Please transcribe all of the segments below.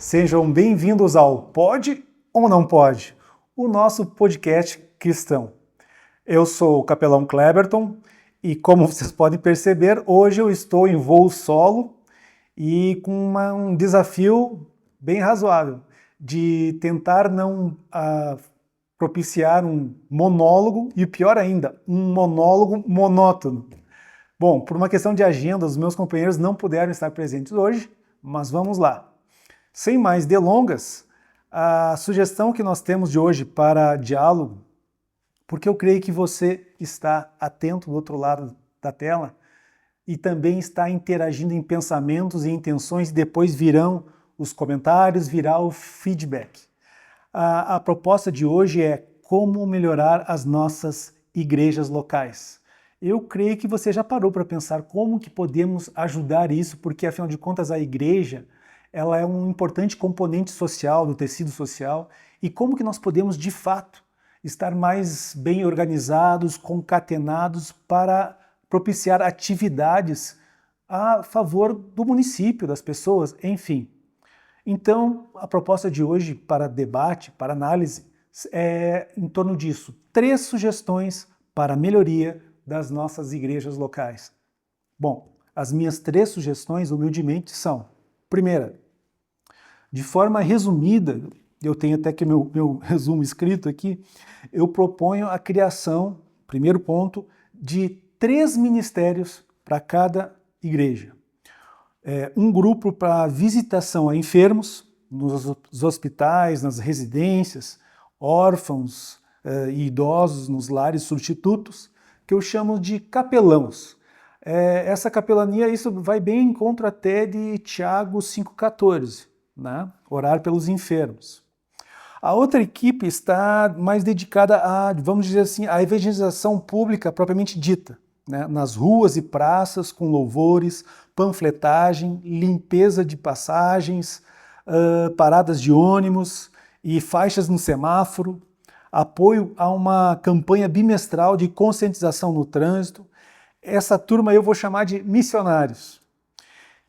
Sejam bem-vindos ao Pode ou Não Pode, o nosso podcast cristão. Eu sou o Capelão Cleberton e, como vocês podem perceber, hoje eu estou em voo solo e com um desafio bem razoável de tentar não propiciar um monólogo e, pior ainda, um monólogo monótono. Bom, por uma questão de agenda, os meus companheiros não puderam estar presentes hoje, mas vamos lá. Sem mais delongas, a sugestão que nós temos de hoje para diálogo, porque eu creio que você está atento do outro lado da tela e também está interagindo em pensamentos e intenções, e depois virão os comentários, virá o feedback. A proposta de hoje é como melhorar as nossas igrejas locais. Eu creio que você já parou para pensar como que podemos ajudar isso, porque afinal de contas a igreja ela é um importante componente social, do tecido social, e como que nós podemos, de fato, estar mais bem organizados, concatenados para propiciar atividades a favor do município, das pessoas, enfim. Então, a proposta de hoje para debate, para análise, é em torno disso. 3 sugestões para a melhoria das nossas igrejas locais. Bom, as minhas 3 sugestões, humildemente, são: primeira, de forma resumida, eu tenho até que meu resumo escrito aqui, eu proponho a criação, primeiro ponto, de 3 ministérios para cada igreja. Um grupo para visitação a enfermos, nos hospitais, nas residências, órfãos e idosos nos lares substitutos, que eu chamo de capelãos. Essa capelania, isso vai bem em encontro até de Tiago 5,14, né? Orar pelos enfermos. A outra equipe está mais dedicada a, vamos dizer assim, a evangelização pública propriamente dita, né? Nas ruas e praças, com louvores, panfletagem, limpeza de passagens, paradas de ônibus e faixas no semáforo, apoio a uma campanha bimestral de conscientização no trânsito. Essa turma eu vou chamar de missionários.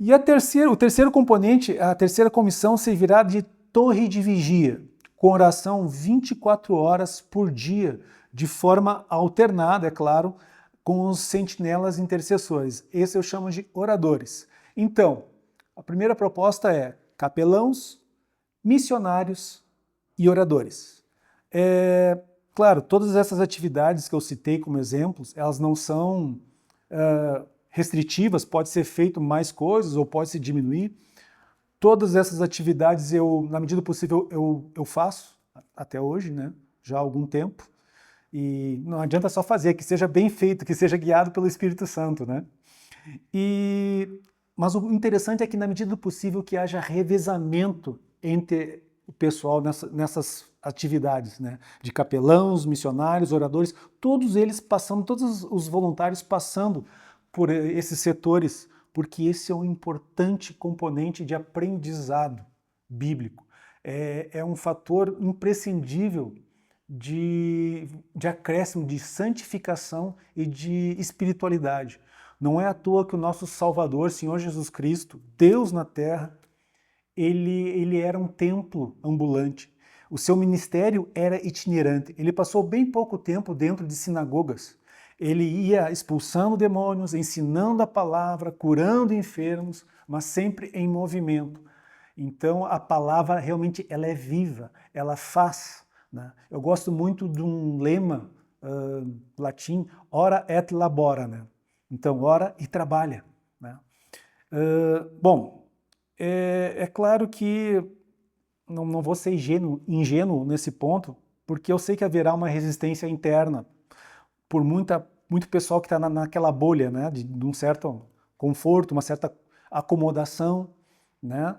E o terceiro componente, a terceira comissão, servirá de torre de vigia, com oração 24 horas por dia, de forma alternada, é claro, com os sentinelas intercessores. Esse eu chamo de oradores. Então, a primeira proposta é capelãos, missionários e oradores. Claro, todas essas atividades que eu citei como exemplos, elas não são restritivas, pode ser feito mais coisas ou pode se diminuir. Todas essas atividades, na medida do possível, eu faço até hoje, né? Já há algum tempo. E não adianta só fazer, que seja bem feito, que seja guiado pelo Espírito Santo, né? Mas o interessante é que, na medida do possível, que haja revezamento entre o pessoal nessas atividades, né? De capelãos, missionários, oradores, todos eles passando, todos os voluntários passando por esses setores, porque esse é um importante componente de aprendizado bíblico. É um fator imprescindível de acréscimo, de santificação e de espiritualidade. Não é à toa que o nosso Salvador, Senhor Jesus Cristo, Deus na terra, ele era um templo ambulante. O seu ministério era itinerante. Ele passou bem pouco tempo dentro de sinagogas. Ele ia expulsando demônios, ensinando a palavra, curando enfermos, mas sempre em movimento. Então a palavra realmente ela é viva, ela faz. Né? Eu gosto muito de um lema latim, ora et labora. Né? Então ora e trabalha. Né? Bom, é claro que não vou ser ingênuo nesse ponto, porque eu sei que haverá uma resistência interna por muito pessoal que está naquela bolha, né, de um certo conforto, uma certa acomodação, né,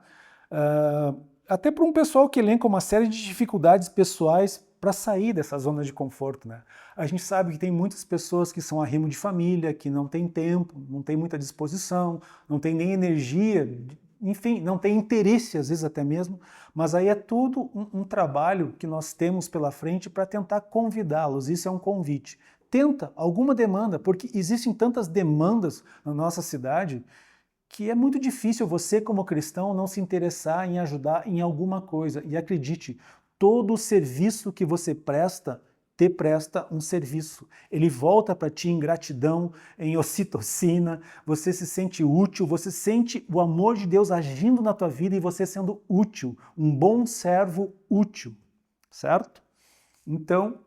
até por um pessoal que elenca uma série de dificuldades pessoais para sair dessa zona de conforto. Né. A gente sabe que tem muitas pessoas que são arrimo de família, que não tem tempo, não tem muita disposição, não tem nem energia, enfim, não tem interesse às vezes até mesmo, mas aí é tudo um trabalho que nós temos pela frente para tentar convidá-los, isso é um convite. Tenta alguma demanda, porque existem tantas demandas na nossa cidade que é muito difícil você, como cristão, não se interessar em ajudar em alguma coisa. E acredite, todo serviço que você presta, te presta um serviço. Ele volta para ti em gratidão, em ocitocina, você se sente útil, você sente o amor de Deus agindo na tua vida e você sendo útil, um bom servo útil, certo? Então,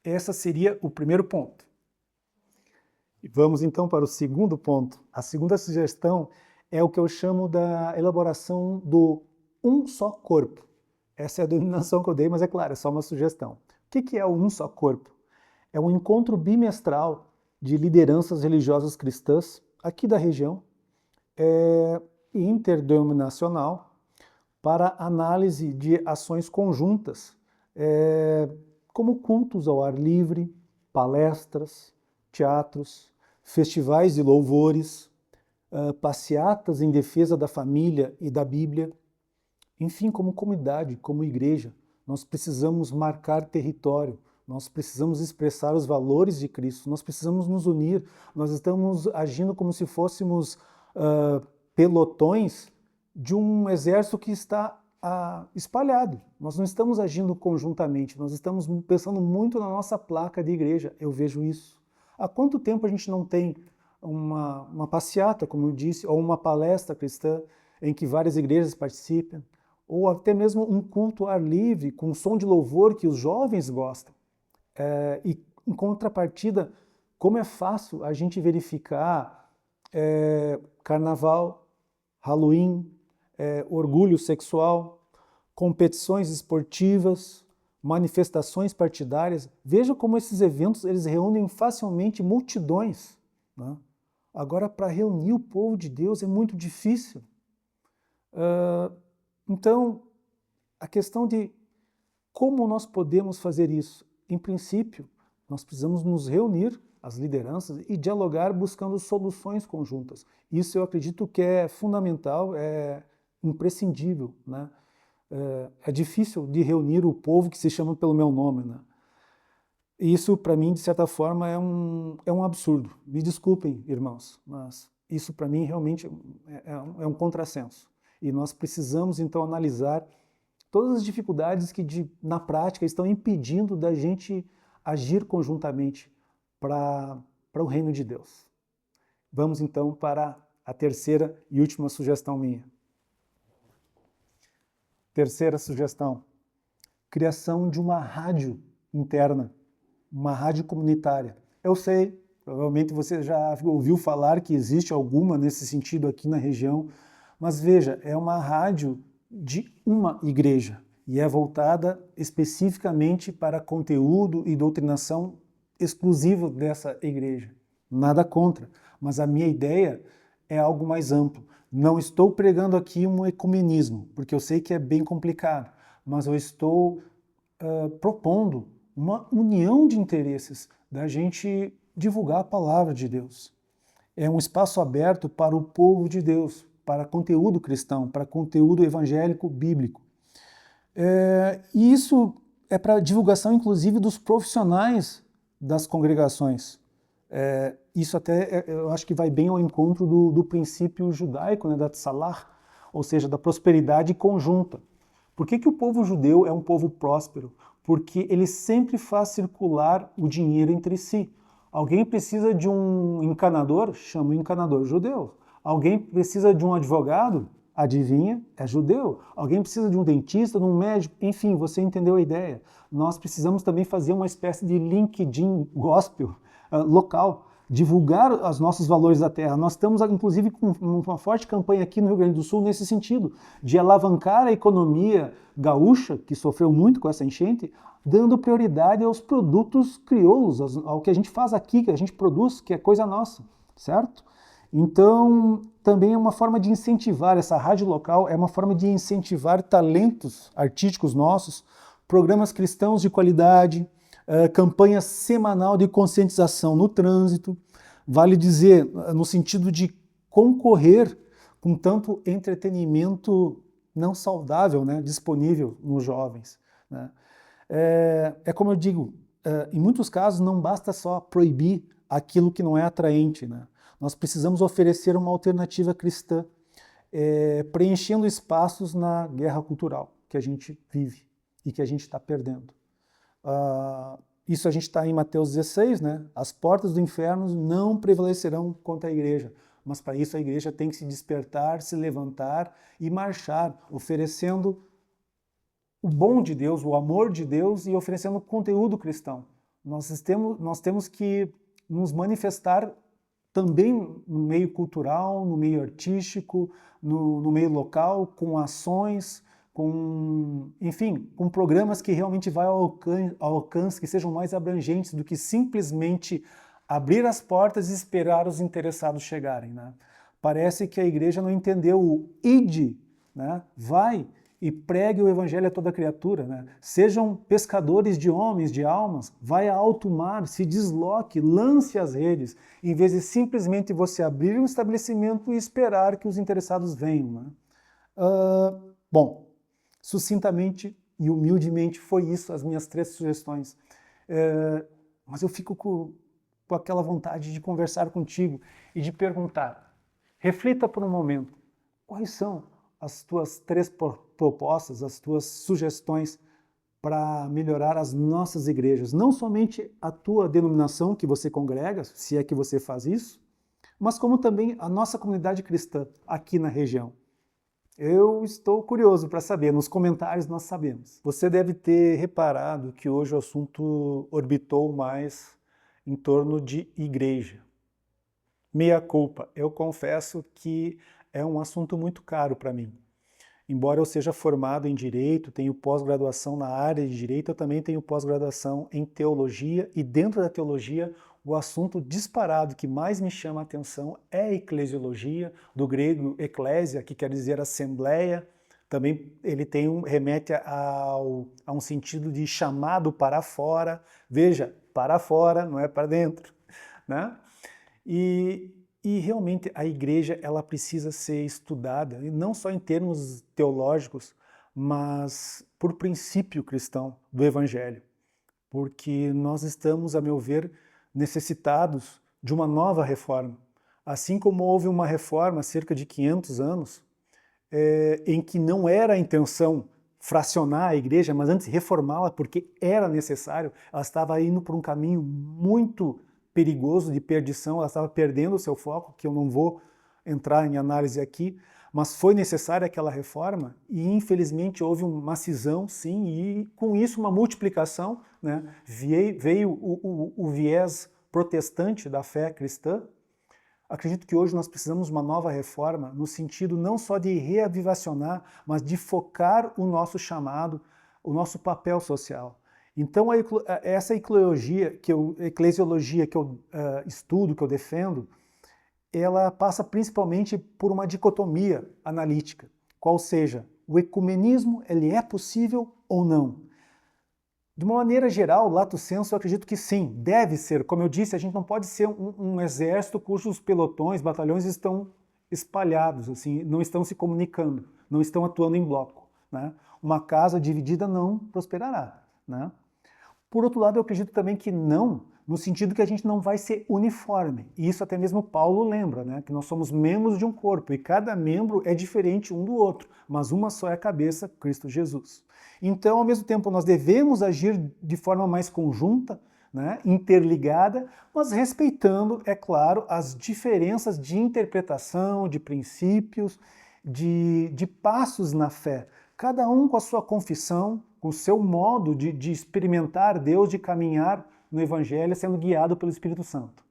esse seria o primeiro ponto. E vamos então para o segundo ponto. A segunda sugestão é o que eu chamo da elaboração do um só corpo. Essa é a denominação que eu dei, mas é claro, é só uma sugestão. O que é o um só corpo? É um encontro bimestral de lideranças religiosas cristãs aqui da região, interdenominacional, para análise de ações conjuntas, como cultos ao ar livre, palestras, teatros, festivais de louvores, passeatas em defesa da família e da Bíblia. Enfim, como comunidade, como igreja, nós precisamos marcar território, nós precisamos expressar os valores de Cristo, nós precisamos nos unir, nós estamos agindo como se fôssemos pelotões de um exército que está espalhado. Nós não estamos agindo conjuntamente, nós estamos pensando muito na nossa placa de igreja, eu vejo isso. Há quanto tempo a gente não tem uma passeata, como eu disse, ou uma palestra cristã em que várias igrejas participam, ou até mesmo um culto ao ar livre, com som de louvor que os jovens gostam. E em contrapartida, como é fácil a gente verificar carnaval, Halloween, orgulho sexual, competições esportivas, manifestações partidárias. Veja como esses eventos eles reúnem facilmente multidões, né? Agora, para reunir o povo de Deus é muito difícil. Então, a questão de como nós podemos fazer isso? Em princípio, nós precisamos nos reunir, as lideranças, e dialogar buscando soluções conjuntas. Isso eu acredito que é fundamental, é imprescindível, né? É difícil de reunir o povo que se chama pelo meu nome, né? Isso, para mim, de certa forma, é um absurdo. Me desculpem, irmãos, mas isso, para mim, realmente é um contrassenso. E nós precisamos, então, analisar todas as dificuldades que, na prática, estão impedindo da gente agir conjuntamente para o reino de Deus. Vamos, então, para a terceira e última sugestão minha. Terceira sugestão: criação de uma rádio interna, uma rádio comunitária. Eu sei, provavelmente você já ouviu falar que existe alguma nesse sentido aqui na região, mas veja, é uma rádio de uma igreja e é voltada especificamente para conteúdo e doutrinação exclusivo dessa igreja. Nada contra, mas a minha ideia é algo mais amplo. Não estou pregando aqui um ecumenismo, porque eu sei que é bem complicado, mas eu estou propondo uma união de interesses da gente divulgar a palavra de Deus. É um espaço aberto para o povo de Deus, para conteúdo cristão, para conteúdo evangélico bíblico. E isso é para divulgação, inclusive, dos profissionais das congregações. Isso até, eu acho que vai bem ao encontro do princípio judaico, né, da tsalah, ou seja, da prosperidade conjunta. Por que o povo judeu é um povo próspero? Porque ele sempre faz circular o dinheiro entre si. Alguém precisa de um encanador? Chama o encanador judeu. Alguém precisa de um advogado? Adivinha? É judeu. Alguém precisa de um dentista, de um médico? Enfim, você entendeu a ideia. Nós precisamos também fazer uma espécie de LinkedIn gospel local, divulgar os nossos valores da terra. Nós estamos, inclusive, com uma forte campanha aqui no Rio Grande do Sul nesse sentido, de alavancar a economia gaúcha, que sofreu muito com essa enchente, dando prioridade aos produtos crioulos, ao que a gente faz aqui, que a gente produz, que é coisa nossa, certo? Então, também é uma forma de incentivar, essa rádio local é uma forma de incentivar talentos artísticos nossos, programas cristãos de qualidade, campanha semanal de conscientização no trânsito, vale dizer, no sentido de concorrer com tanto entretenimento não saudável, né, disponível nos jovens, né? Como eu digo, em muitos casos não basta só proibir aquilo que não é atraente, né? Nós precisamos oferecer uma alternativa cristã, preenchendo espaços na guerra cultural que a gente vive e que a gente está perdendo. Isso a gente está em Mateus 16, né? As portas do inferno não prevalecerão contra a igreja, mas para isso a igreja tem que se despertar, se levantar e marchar, oferecendo o bom de Deus, o amor de Deus e oferecendo conteúdo cristão. Nós temos que nos manifestar também no meio cultural, no meio artístico, no meio local, com ações, enfim, com programas que realmente vão ao alcance, que sejam mais abrangentes do que simplesmente abrir as portas e esperar os interessados chegarem, né? Parece que a igreja não entendeu o ide, né? Vai e pregue o evangelho a toda criatura, né? Sejam pescadores de homens, de almas, vai a alto mar, se desloque, lance as redes, em vez de simplesmente você abrir um estabelecimento e esperar que os interessados venham, né? Bom, sucintamente e humildemente foi isso, as minhas 3 sugestões. Mas eu fico com aquela vontade de conversar contigo e de perguntar, reflita por um momento, quais são as tuas 3 propostas, as tuas sugestões para melhorar as nossas igrejas, não somente a tua denominação que você congrega, se é que você faz isso, mas como também a nossa comunidade cristã aqui na região. Eu estou curioso para saber, nos comentários nós sabemos. Você deve ter reparado que hoje o assunto orbitou mais em torno de igreja. Meia culpa, eu confesso que é um assunto muito caro para mim. Embora eu seja formado em Direito, tenho pós-graduação na área de Direito, eu também tenho pós-graduação em Teologia, e dentro da Teologia, o assunto disparado que mais me chama a atenção é a eclesiologia, do grego eclésia, que quer dizer assembleia. Também ele remete a um sentido de chamado para fora. Veja, para fora, não é para dentro, né? E realmente a igreja ela precisa ser estudada, e não só em termos teológicos, mas por princípio cristão do Evangelho. Porque nós estamos, a meu ver, necessitados de uma nova reforma. Assim como houve uma reforma há cerca de 500 anos, em que não era a intenção fracionar a igreja, mas antes reformá-la porque era necessário, ela estava indo por um caminho muito perigoso de perdição, ela estava perdendo o seu foco, que eu não vou entrar em análise aqui, mas foi necessária aquela reforma e infelizmente houve uma cisão, sim, e com isso uma multiplicação, né? Veio o viés protestante da fé cristã. Acredito que hoje nós precisamos de uma nova reforma no sentido não só de reavivacionar, mas de focar o nosso chamado, o nosso papel social. Então essa eclesiologia que eu estudo, que eu defendo, ela passa principalmente por uma dicotomia analítica, qual seja, o ecumenismo ele é possível ou não? De uma maneira geral, lato sensu, eu acredito que sim, deve ser. Como eu disse, a gente não pode ser um exército cujos pelotões, batalhões estão espalhados, assim, não estão se comunicando, não estão atuando em bloco, né? Uma casa dividida não prosperará, né? Por outro lado, eu acredito também que não, no sentido que a gente não vai ser uniforme. E isso até mesmo Paulo lembra, né? Que nós somos membros de um corpo e cada membro é diferente um do outro, mas uma só é a cabeça, Cristo Jesus. Então, ao mesmo tempo, nós devemos agir de forma mais conjunta, né? Interligada, mas respeitando, é claro, as diferenças de interpretação, de princípios, de passos na fé. Cada um com a sua confissão, com o seu modo de experimentar Deus, de caminhar no Evangelho, sendo guiado pelo Espírito Santo.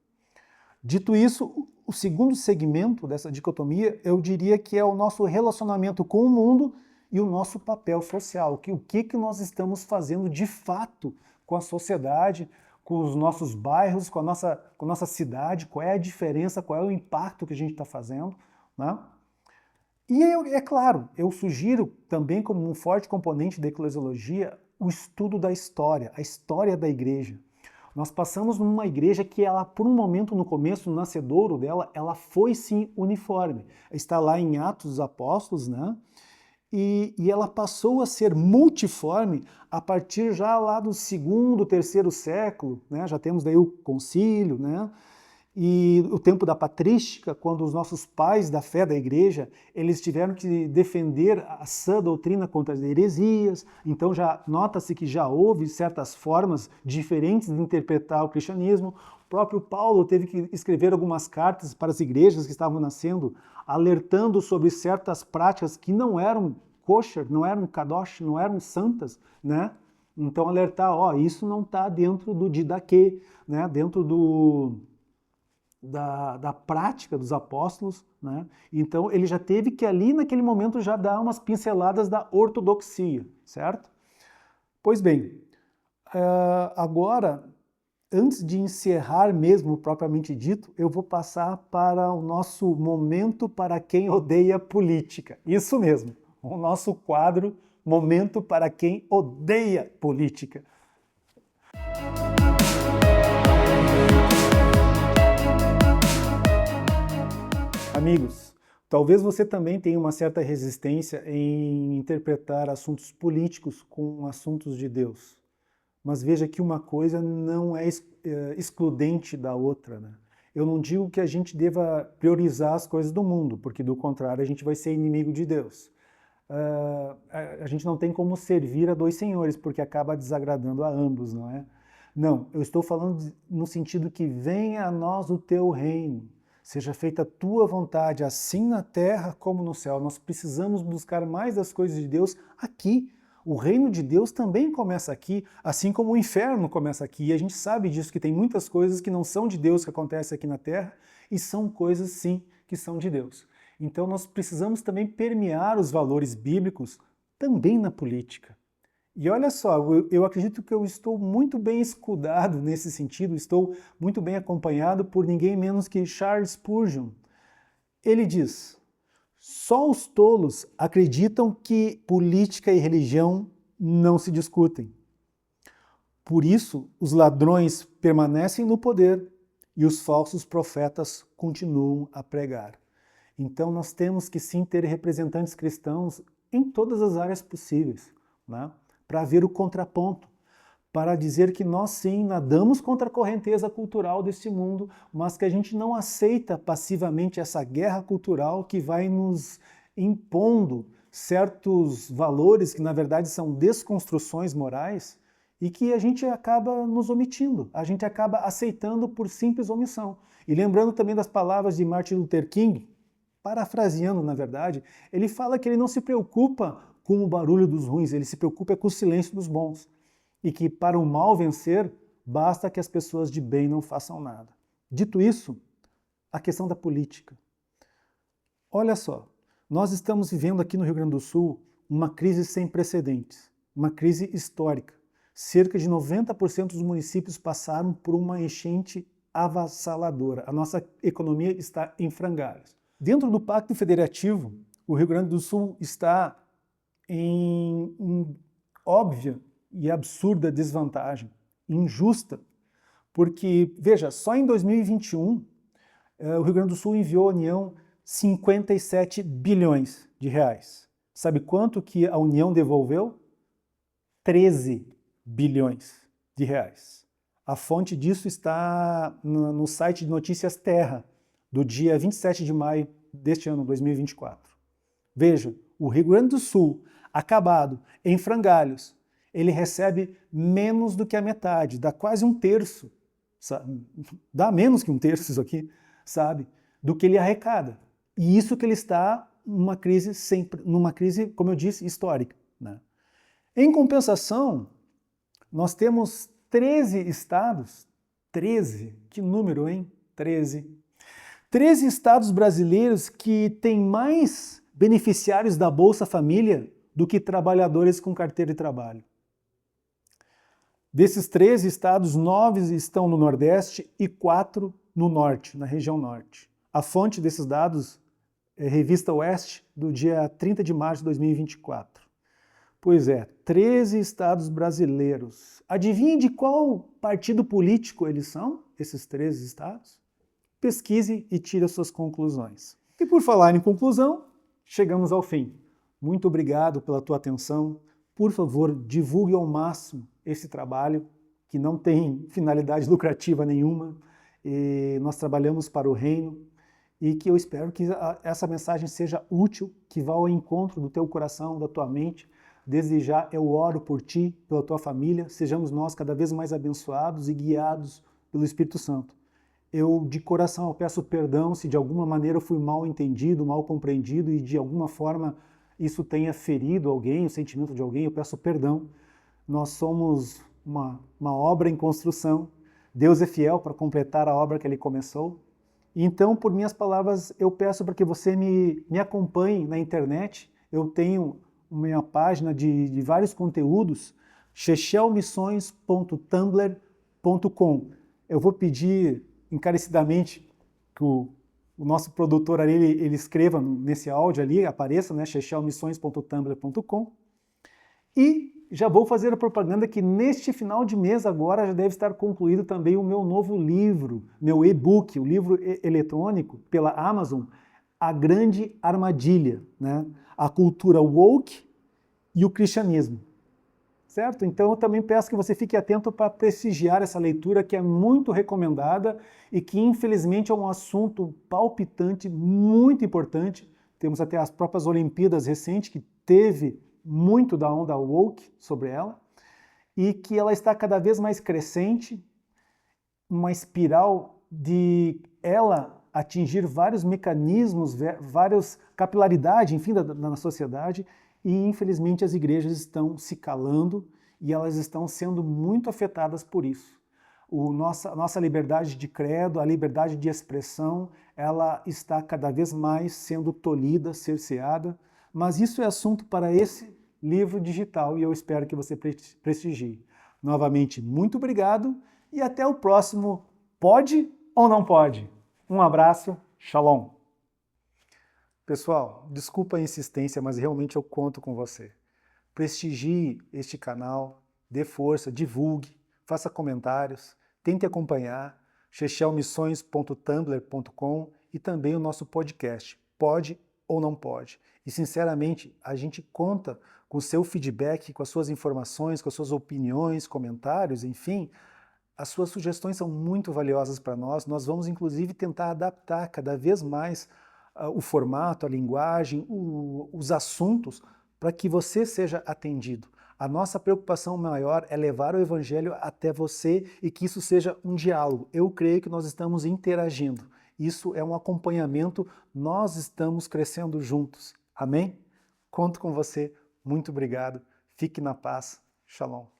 Dito isso, o segundo segmento dessa dicotomia, eu diria que é o nosso relacionamento com o mundo e o nosso papel social. O que nós estamos fazendo de fato com a sociedade, com os nossos bairros, com a nossa cidade, qual é a diferença, qual é o impacto que a gente está fazendo, né? E é claro, eu sugiro também como um forte componente da eclesiologia o estudo da história, a história da igreja. Nós passamos numa igreja que ela, por um momento no começo, no nascedouro dela, ela foi sim uniforme. Está lá em Atos dos Apóstolos, né? E ela passou a ser multiforme a partir já lá do 2º, 3º século, né? Já temos daí o concílio, né? E o tempo da patrística, quando os nossos pais da fé da igreja, eles tiveram que defender a sã doutrina contra as heresias, então já nota-se que já houve certas formas diferentes de interpretar o cristianismo. O próprio Paulo teve que escrever algumas cartas para as igrejas que estavam nascendo, alertando sobre certas práticas que não eram kosher, não eram kadosh, não eram santas, né? Então alertar, isso não está dentro do didaquê, né? Dentro da prática dos apóstolos, né? Então ele já teve que ali naquele momento já dar umas pinceladas da ortodoxia, certo? Pois bem, agora, antes de encerrar mesmo propriamente dito, eu vou passar para o nosso momento para quem odeia política. Isso mesmo, o nosso quadro Momento para quem odeia política. Amigos, talvez você também tenha uma certa resistência em interpretar assuntos políticos com assuntos de Deus. Mas veja que uma coisa não é excludente da outra, né? Eu não digo que a gente deva priorizar as coisas do mundo, porque do contrário a gente vai ser inimigo de Deus. A gente não tem como servir a dois senhores, porque acaba desagradando a ambos, não é? Não, eu estou falando no sentido que venha a nós o teu reino. Seja feita a tua vontade, assim na terra como no céu. Nós precisamos buscar mais das coisas de Deus aqui. O reino de Deus também começa aqui, assim como o inferno começa aqui. E a gente sabe disso, que tem muitas coisas que não são de Deus que acontecem aqui na terra, e são coisas, sim, que são de Deus. Então nós precisamos também permear os valores bíblicos também na política. E olha só, eu acredito que eu estou muito bem escudado nesse sentido, estou muito bem acompanhado por ninguém menos que Charles Spurgeon. Ele diz: só os tolos acreditam que política e religião não se discutem. Por isso, os ladrões permanecem no poder e os falsos profetas continuam a pregar. Então nós temos que sim ter representantes cristãos em todas as áreas possíveis, né? Para ver o contraponto, para dizer que nós sim nadamos contra a correnteza cultural deste mundo, mas que a gente não aceita passivamente essa guerra cultural que vai nos impondo certos valores que na verdade são desconstruções morais e que a gente acaba nos omitindo, a gente acaba aceitando por simples omissão. E lembrando também das palavras de Martin Luther King, parafraseando na verdade, ele fala que ele não se preocupa com o barulho dos ruins, ele se preocupa com o silêncio dos bons. E que para o mal vencer, basta que as pessoas de bem não façam nada. Dito isso, a questão da política. Olha só, nós estamos vivendo aqui no Rio Grande do Sul uma crise sem precedentes, uma crise histórica. Cerca de 90% dos municípios passaram por uma enchente avassaladora. A nossa economia está em frangalhos. Dentro do Pacto Federativo, o Rio Grande do Sul está em óbvia e absurda desvantagem, injusta, porque, veja, só em 2021 o Rio Grande do Sul enviou à União 57 bilhões de reais. Sabe quanto que a União devolveu? 13 bilhões de reais. A fonte disso está no site de Notícias Terra, do dia 27 de maio deste ano, 2024. Veja, o Rio Grande do Sul, acabado, em frangalhos, ele recebe menos do que a metade, dá quase um terço, sabe? Dá menos que um terço isso aqui, sabe? Do que ele arrecada. E isso que ele está numa crise, como eu disse, histórica, né? Em compensação, nós temos 13 estados, 13, que número, hein? 13 estados brasileiros que têm mais beneficiários da Bolsa Família do que trabalhadores com carteira de trabalho. Desses 13 estados, 9 estão no Nordeste e 4 no Norte, na região Norte. A fonte desses dados é Revista Oeste, do dia 30 de março de 2024. Pois é, 13 estados brasileiros. Adivinhe de qual partido político eles são, esses 13 estados? Pesquise e tire as suas conclusões. E por falar em conclusão, chegamos ao fim. Muito obrigado pela tua atenção. Por favor, divulgue ao máximo esse trabalho, que não tem finalidade lucrativa nenhuma. e nós trabalhamos para o reino, e que eu espero que essa mensagem seja útil, que vá ao encontro do teu coração, da tua mente. Desde já eu oro por ti, pela tua família, sejamos nós cada vez mais abençoados e guiados pelo Espírito Santo. Eu, de coração, eu peço perdão se de alguma maneira eu fui mal entendido, mal compreendido e de alguma forma isso tenha ferido alguém, o sentimento de alguém, eu peço perdão. Nós somos uma obra em construção. Deus é fiel para completar a obra que Ele começou. Então, por minhas palavras, eu peço para que você me acompanhe na internet. Eu tenho uma página de vários conteúdos, chechelmissões.tumblr.com. Eu vou pedir encarecidamente que o nosso produtor ali, ele escreva nesse áudio ali, apareça, né, chechelmissões.tumblr.com. E já vou fazer a propaganda que neste final de mês agora já deve estar concluído também o meu novo livro, meu e-book, o livro eletrônico pela Amazon, A Grande Armadilha, né? A cultura woke e o cristianismo. Certo? Então eu também peço que você fique atento para prestigiar essa leitura que é muito recomendada e que infelizmente é um assunto palpitante, muito importante. Temos até as próprias Olimpíadas recentes que teve muito da onda woke sobre ela e que ela está cada vez mais crescente, uma espiral de ela atingir vários mecanismos, várias capilaridades, enfim, na sociedade. E, infelizmente, as igrejas estão se calando e elas estão sendo muito afetadas por isso. A nossa liberdade de credo, a liberdade de expressão, ela está cada vez mais sendo tolhida, cerceada, mas isso é assunto para esse livro digital e eu espero que você prestigie. Novamente, muito obrigado e até o próximo Pode ou Não Pode? Um abraço, shalom! Pessoal, desculpa a insistência, mas realmente eu conto com você. Prestigie este canal, dê força, divulgue, faça comentários, tente acompanhar chechelmissões.tumblr.com e também o nosso podcast, Pode ou Não Pode. E sinceramente, a gente conta com o seu feedback, com as suas informações, com as suas opiniões, comentários, enfim. As suas sugestões são muito valiosas para nós. Nós vamos inclusive tentar adaptar cada vez mais o formato, a linguagem, os assuntos, para que você seja atendido. A nossa preocupação maior é levar o Evangelho até você e que isso seja um diálogo. Eu creio que nós estamos interagindo. Isso é um acompanhamento, nós estamos crescendo juntos. Amém? Conto com você. Muito obrigado. Fique na paz. Shalom.